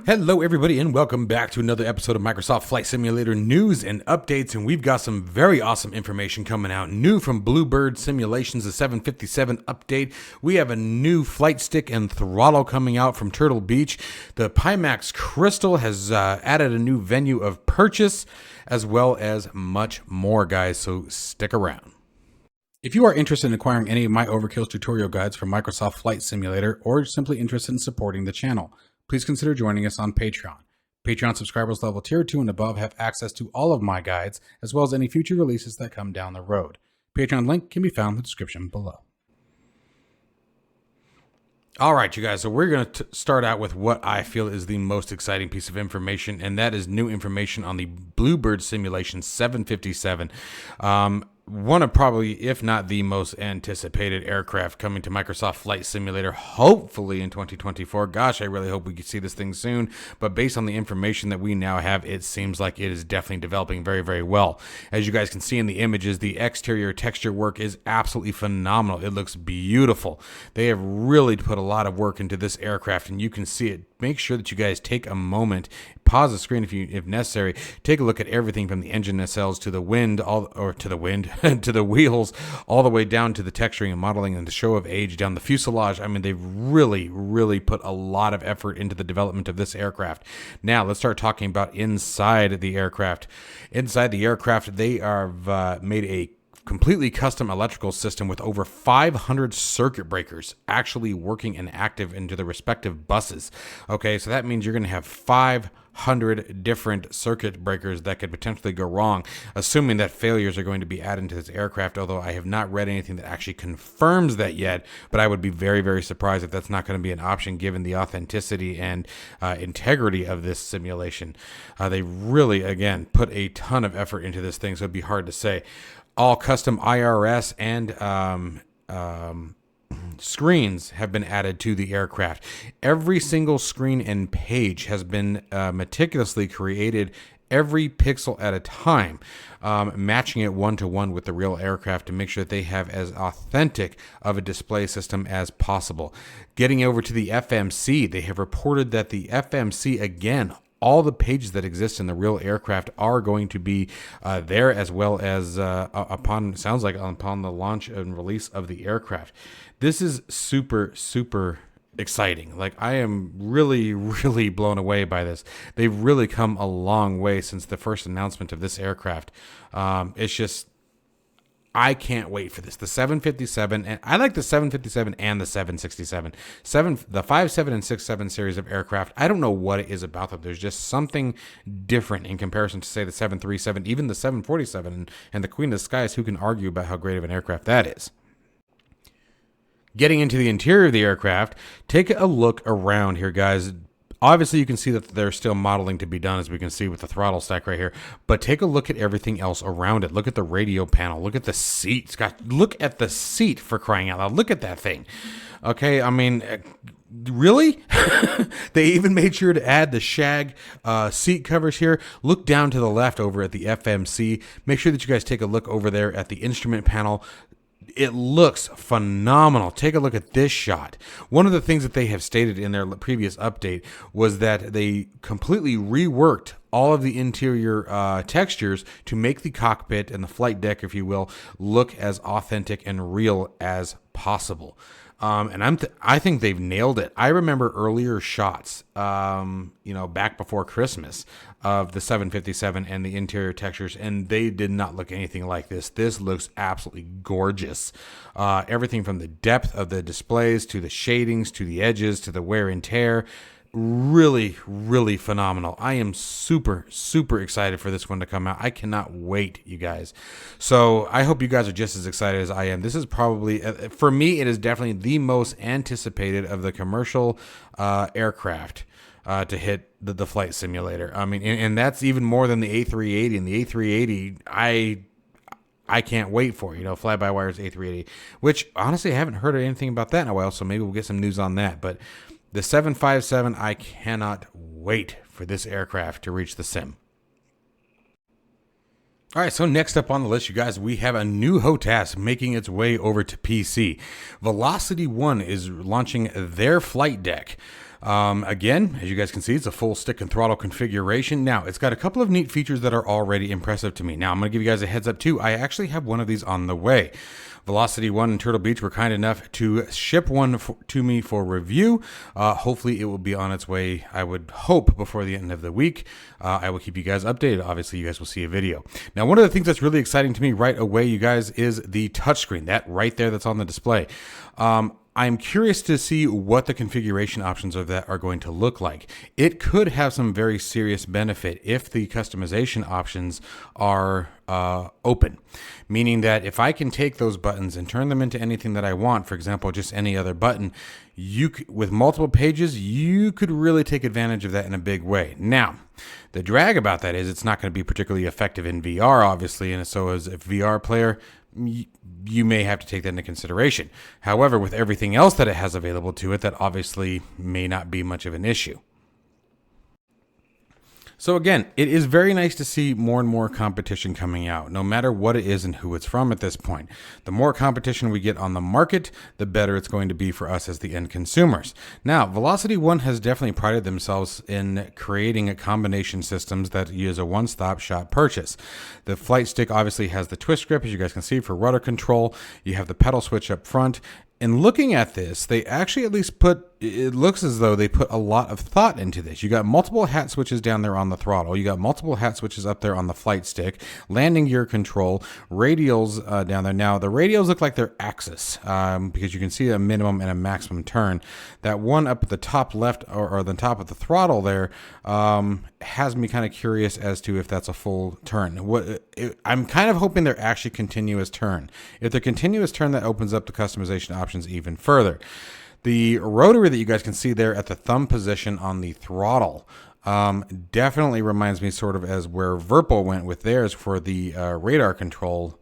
Hello everybody and welcome back to another episode of Microsoft Flight Simulator news and updates, and we've got some very awesome information coming out new from Bluebird Simulations, the 757 update. We have a new flight stick and throttle coming out from Turtle Beach. The Pimax Crystal has added a new venue of purchase, as well as much more, guys, so stick around. If you are interested in acquiring any of my Overkills tutorial guides from Microsoft Flight Simulator, or simply interested in supporting the channel, please consider joining us on Patreon. Patreon subscribers level tier 2 and above have access to all of my guides, as well as any future releases that come down the road. Patreon link can be found in the description below. All right, you guys, so we're going to start out with what I feel is the most exciting piece of information, and that is new information on the Bluebird Simulations 757. One of probably, if not the most anticipated aircraft coming to Microsoft Flight Simulator, hopefully in 2024. Gosh, I really hope we can see this thing soon. But based on the information that we now have, it seems like it is definitely developing very, very well. As you guys can see in the images, the exterior texture work is absolutely phenomenal. It looks beautiful. They have really put a lot of work into this aircraft, and you can see it. Make sure that you guys take a moment, pause the screen if necessary, take a look at everything from the engine nacelles to the wind, to the wheels, all the way down to the texturing and modeling and the show of age down the fuselage. I mean, they've really put a lot of effort into the development of this aircraft. Now, let's start talking about inside the aircraft. Inside the aircraft, they have made a completely custom electrical system with over 500 circuit breakers actually working and active into the respective buses. Okay, so that means you're going to have 500 different circuit breakers that could potentially go wrong, assuming that failures are going to be added to this aircraft, although I have not read anything that actually confirms that yet, but I would be very surprised if that's not going to be an option given the authenticity and integrity of this simulation. They really, again, put a ton of effort into this thing, so it'd be hard to say. All custom IRS and screens have been added to the aircraft. Every single screen and page has been meticulously created, every pixel at a time, matching it one-to-one with the real aircraft to make sure that they have as authentic of a display system as possible. Getting over to the FMC, they have reported that the FMC, again, all the pages that exist in the real aircraft are going to be there, as well as upon the launch and release of the aircraft. This is super exciting. Like, I am really blown away by this. They've really come a long way since the first announcement of this aircraft. It's just, I can't wait for this. The 757, and I like the 757 and the 767. The 57 and 67 series of aircraft, I don't know what it is about them. There's just something different in comparison to, say, the 737, even the 747, and the Queen of the Skies. Who can argue about how great of an aircraft that is? Getting into the interior of the aircraft, take a look around here, guys. Obviously, you can see that there's still modeling to be done, as we can see with the throttle stack right here. But take a look at everything else around it. Look at the radio panel. Look at the seats. God, look at the seat, for crying out loud. Look at that thing. Okay, I mean, really? They even made sure to add the shag seat covers here. Look down to the left over at the FMC. Make sure that you guys take a look over there at the instrument panel. It looks phenomenal. Take a look at this shot. One of the things that they have stated in their previous update was that they completely reworked all of the interior textures to make the cockpit and the flight deck, if you will, look as authentic and real as possible. And I think they've nailed it. I remember earlier shots, back before Christmas, of the 757 and the interior textures, and they did not look anything like this. This looks absolutely gorgeous. Everything from the depth of the displays to the shadings to the edges to the wear and tear. Really phenomenal. I am super excited for this one to come out. I cannot wait, you guys. So I hope you guys are just as excited as I am. This is probably, for me, it is definitely the most anticipated of the commercial aircraft to hit the flight simulator. I mean, and that's even more than the A380. And the A380, I can't wait for, fly-by-wire's A380, which honestly I haven't heard anything about that in a while, so maybe we'll get some news on that. But the 757, I cannot wait for this aircraft to reach the sim. All right, so next up on the list, you guys, we have a new HOTAS making its way over to PC. VelocityOne is launching their flight deck. Again, as you guys can see, it's a full stick and throttle configuration. Now, it's got a couple of neat features that are already impressive to me. Now, I'm going to give you guys a heads up too. I actually have one of these on the way. VelocityOne and Turtle Beach were kind enough to ship one to me for review. Hopefully it will be on its way, I would hope, before the end of the week. I will keep you guys updated. Obviously, you guys will see a video. Now, one of the things that's really exciting to me right away, you guys, is the touchscreen. That right there that's on the display. I'm curious to see what the configuration options of that are going to look like. It could have some very serious benefit if the customization options are open, meaning that if I can take those buttons and turn them into anything that I want, for example, just any other button, with multiple pages, you could really take advantage of that in a big way. Now, the drag about that is it's not going to be particularly effective in VR, obviously, and so as a VR player, you may have to take that into consideration. However, with everything else that it has available to it, that obviously may not be much of an issue. So again, it is very nice to see more and more competition coming out, no matter what it is and who it's from at this point. The more competition we get on the market, the better it's going to be for us as the end consumers. Now, VelocityOne has definitely prided themselves in creating combination systems that use a one-stop shop purchase. The flight stick obviously has the twist grip, as you guys can see, for rudder control. You have the pedal switch up front. And looking at this, they actually at least it looks as though they put a lot of thought into this. You got multiple hat switches down there on the throttle. You got multiple hat switches up there on the flight stick, landing gear control, radials down there. Now, the radials look like they're axis because you can see a minimum and a maximum turn. That one up at the top left or the top of the throttle there has me kind of curious as to if that's a full turn. I'm kind of hoping they're actually continuous turn. If they're continuous turn, that opens up the customization options even further. The rotary that you guys can see there at the thumb position on the throttle definitely reminds me sort of as where Virpil went with theirs for the radar control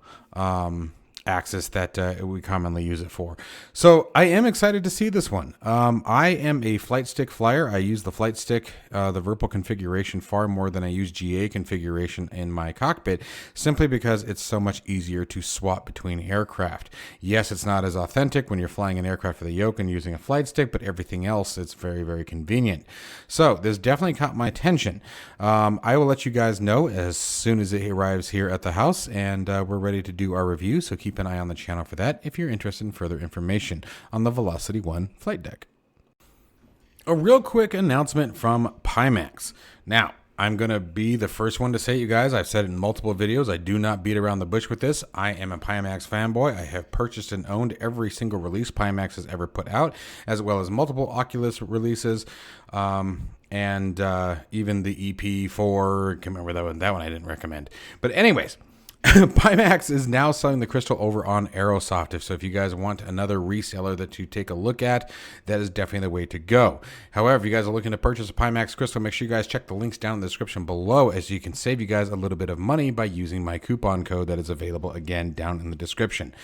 axis that we commonly use it for. So I am excited to see this one. I am a flight stick flyer. I use the flight stick, the Virpil configuration far more than I use GA configuration in my cockpit, simply because it's so much easier to swap between aircraft. Yes, it's not as authentic when you're flying an aircraft with a yoke and using a flight stick, but everything else, it's very, very convenient. So this definitely caught my attention. I will let you guys know as soon as it arrives here at the house, and we're ready to do our review, so keep an eye on the channel for that if you're interested in further information on the VelocityOne Flight Deck. A real quick announcement from Pimax. Now, I'm going to be the first one to say, you guys, I've said it in multiple videos, I do not beat around the bush with this. I am a Pimax fanboy. I have purchased and owned every single release Pimax has ever put out, as well as multiple Oculus releases, and even the EP4. I can't remember that one I didn't recommend. But anyways, Pimax is now selling the crystal over on Aerosoft. So if you guys want another reseller that you take a look at, that is definitely the way to go. However, if you guys are looking to purchase a Pimax crystal, make sure you guys check the links down in the description below, as you can save you guys a little bit of money by using my coupon code that is available again down in the description.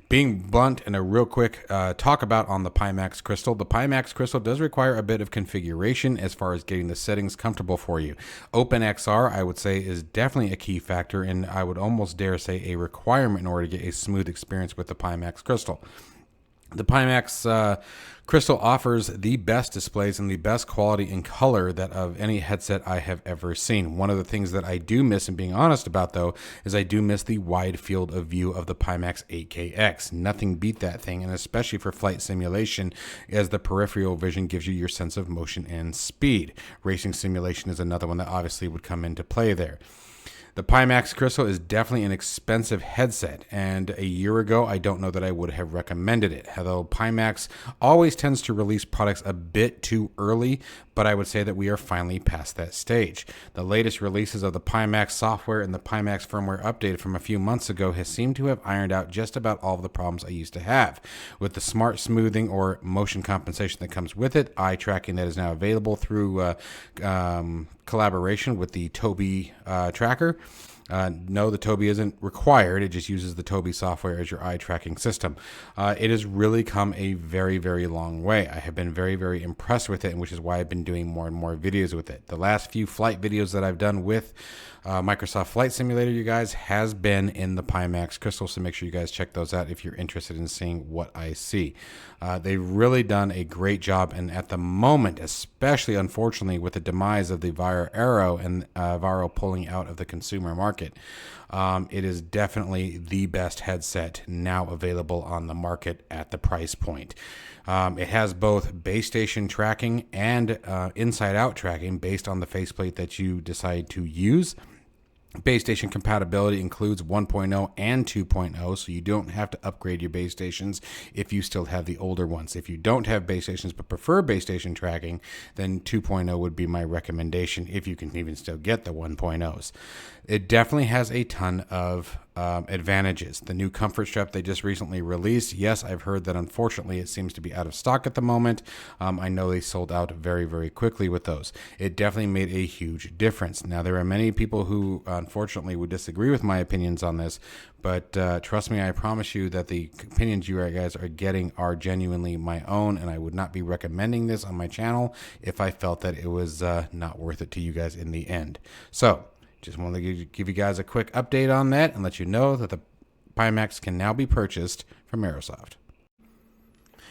Being blunt and a real quick talk about on the Pimax crystal. The Pimax crystal does require a bit of configuration as far as getting the settings comfortable for you. OpenXR, I would say, is definitely a key factor, and I would almost dare say a requirement in order to get a smooth experience with the Pimax crystal. The Pimax crystal offers the best displays and the best quality and color that of any headset I have ever seen. One of the things that I do miss, and being honest about though, is I do miss the wide field of view of the Pimax 8KX. Nothing beat that thing, and especially for flight simulation, as the peripheral vision gives you your sense of motion and speed. Racing simulation is another one that obviously would come into play there. The Pimax Crystal is definitely an expensive headset, and a year ago, I don't know that I would have recommended it. Although Pimax always tends to release products a bit too early, but I would say that we are finally past that stage. The latest releases of the Pimax software and the Pimax firmware update from a few months ago has seemed to have ironed out just about all of the problems I used to have. With the smart smoothing or motion compensation that comes with it, eye tracking that is now available through collaboration with the Tobii tracker, No, the Tobii isn't required. It just uses the Tobii software as your eye tracking system. It has really come a very, very long way. I have been very, very impressed with it, which is why I've been doing more and more videos with it. The last few flight videos that I've done with Microsoft Flight Simulator, you guys, has been in the Pimax crystals, so make sure you guys check those out if you're interested in seeing what I see. They've really done a great job, and at the moment, especially unfortunately with the demise of the Viro Aero and Viro pulling out of the consumer market, it is definitely the best headset now available on the market at the price point. It has both base station tracking and inside-out tracking based on the faceplate that you decide to use. Base station compatibility includes 1.0 and 2.0, so you don't have to upgrade your base stations if you still have the older ones. If you don't have base stations but prefer base station tracking, then 2.0 would be my recommendation if you can even still get the 1.0s. It definitely has a ton of advantages. The new comfort strap they just recently released, yes, I've heard that unfortunately it seems to be out of stock at the moment. I know they sold out very, very quickly with those. It definitely made a huge difference. Now, there are many people who unfortunately would disagree with my opinions on this, but trust me, I promise you that the opinions you guys are getting are genuinely my own, and I would not be recommending this on my channel if I felt that it was not worth it to you guys in the end. So, just wanted to give you guys a quick update on that and let you know that the Pimax can now be purchased from Aerosoft.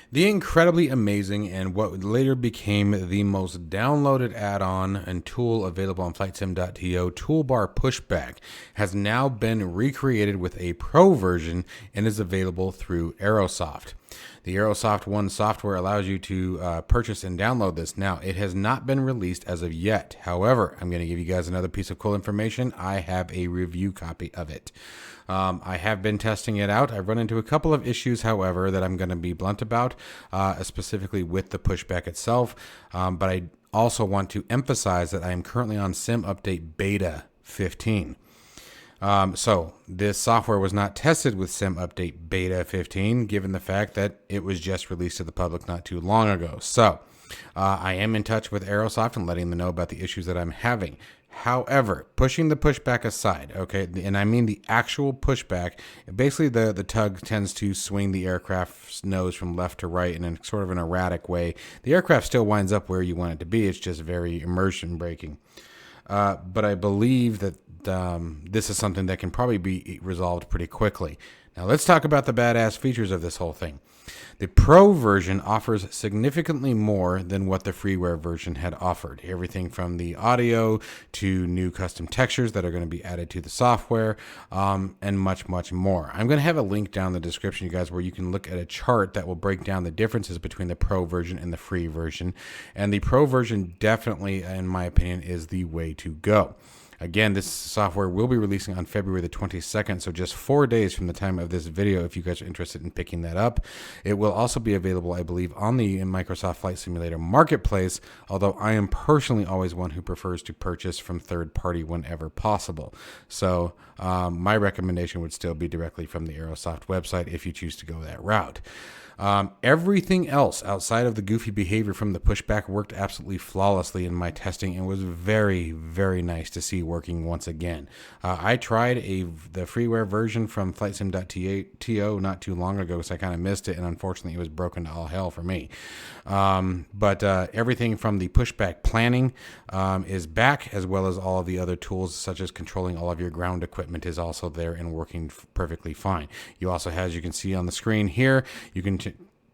The incredibly amazing and what later became the most downloaded add-on and tool available on FlightSim.to, Toolbar Pushback, has now been recreated with a pro version and is available through Aerosoft. The Aerosoft One software allows you to purchase and download this. Now, it has not been released as of yet. However, I'm going to give you guys another piece of cool information. I have a review copy of it. I have been testing it out. I've run into a couple of issues, however, that I'm going to be blunt about, specifically with the pushback itself. But I also want to emphasize that I am currently on Sim Update Beta 15. So this software was not tested with Sim Update Beta 15, given the fact that it was just released to the public not too long ago. So I am in touch with Aerosoft and letting them know about the issues that I'm having. However, pushing the pushback aside, okay, and I mean the actual pushback, basically the tug tends to swing the aircraft's nose from left to right in a sort of an erratic way. The aircraft still winds up where you want it to be. It's just very immersion breaking. But I believe that this is something that can probably be resolved pretty quickly. Now let's talk about the badass features of this whole thing. The Pro version offers significantly more than what the freeware version had offered. Everything from the audio to new custom textures that are going to be added to the software, and much, much more. I'm going to have a link down in the description, you guys, where you can look at a chart that will break down the differences between the Pro version and the free version. And the Pro version definitely, in my opinion, is the way to go. Again, this software will be releasing on February the 22nd, so just 4 days from the time of this video if you guys are interested in picking that up. It will also be available, I believe, on the Microsoft Flight Simulator Marketplace, although I am personally always one who prefers to purchase from third party whenever possible. So my recommendation would still be directly from the Aerosoft website if you choose to go that route. Everything else outside of the goofy behavior from the pushback worked absolutely flawlessly in my testing and was very, very nice to see working once again. I tried the freeware version from FlightSim.to not too long ago, so I kind of missed it, and unfortunately it was broken to all hell for me. But everything from the pushback planning is back, as well as all of the other tools such as controlling all of your ground equipment is also there and working perfectly fine. You also have, as you can see on the screen here, you can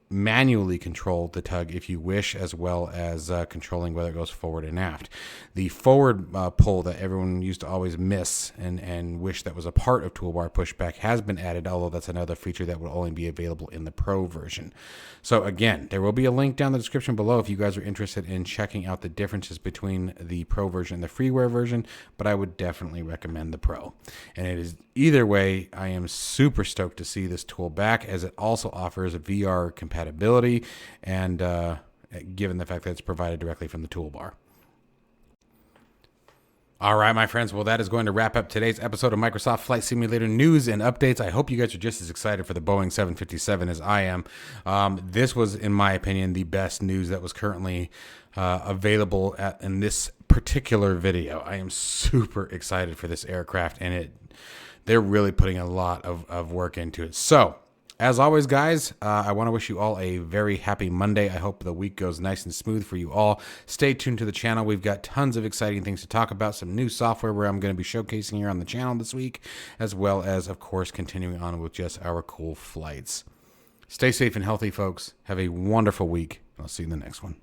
manually control the tug if you wish, as well as controlling whether it goes forward and aft. The forward pull that everyone used to always miss and wish that was a part of Toolbar Pushback has been added, although that's another feature that will only be available in the Pro version. So again, there will be a link down in the description below if you guys are interested in checking out the differences between the Pro version and the freeware version, but I would definitely recommend the Pro. And it is either way, I am super stoked to see this tool back, as it also offers VR compatibility, and given the fact that it's provided directly from the toolbar. All right, my friends. Well, that is going to wrap up today's episode of Microsoft Flight Simulator news and updates. I hope you guys are just as excited for the Boeing 757 as I am. This was, in my opinion, the best news that was currently available in this particular video. I am super excited for this aircraft, and they're really putting a lot of work into it. So, as always, guys, I want to wish you all a very happy Monday. I hope the week goes nice and smooth for you all. Stay tuned to the channel. We've got tons of exciting things to talk about, some new software where I'm going to be showcasing here on the channel this week, as well as, of course, continuing on with just our cool flights. Stay safe and healthy, folks. Have a wonderful week. I'll see you in the next one.